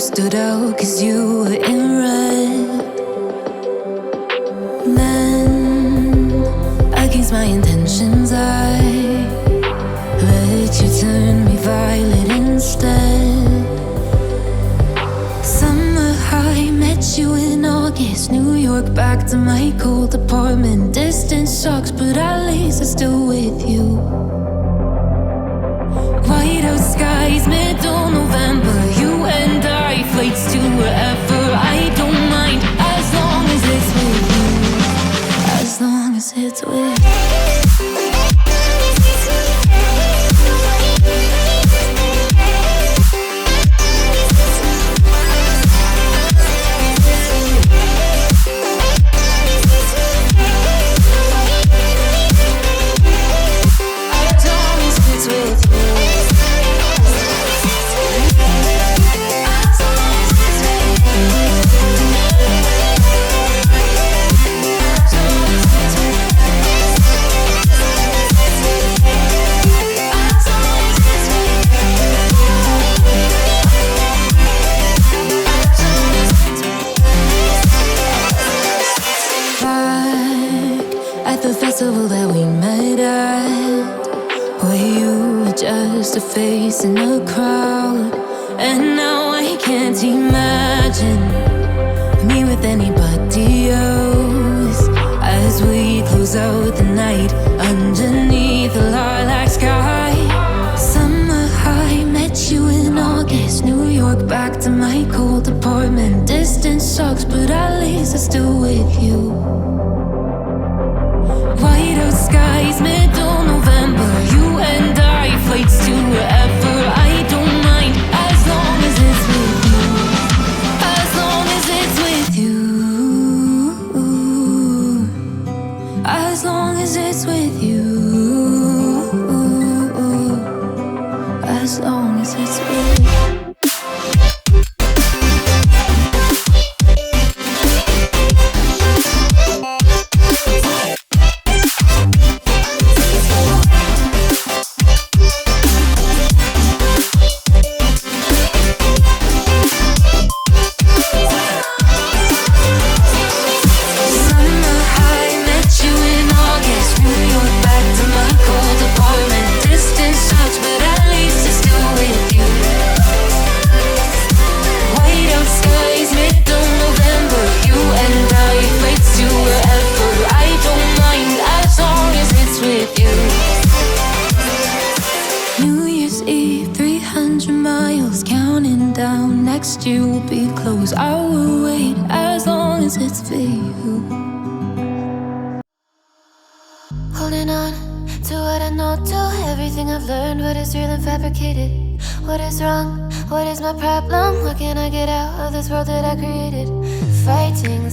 stood out 'cause you were in red. Then, against my intentions, I let you turn me violet instead. Summer high, met you in August. New York, back to my cold apartment. Distance sucks, but at least I'm still with you. White out skies, middle November. You and I, flights to wherever. I don't mind, as long as it's with you. As long as it's with you. At the festival that we met at, where you were just a face in a crowd. And now I can't imagine me with anybody else. As we close out the night underneath the lilac sky. Summer high, met you in August. New York, back to my cold apartment. Distance sucks, but at least I'm still with you. White out skies, middle November. You and I, flights to wherever. I don't mind, as long as it's with you. As long as it's with you. As long as it's with you. As long as it's with you. New Year's Eve, 300 miles, counting down. Next year will be close. I will wait as long as it's for you. Holding on to what I know, to everything I've learned. What is real and fabricated? What is wrong? What is my problem? What can I get out of this world that I created? Fighting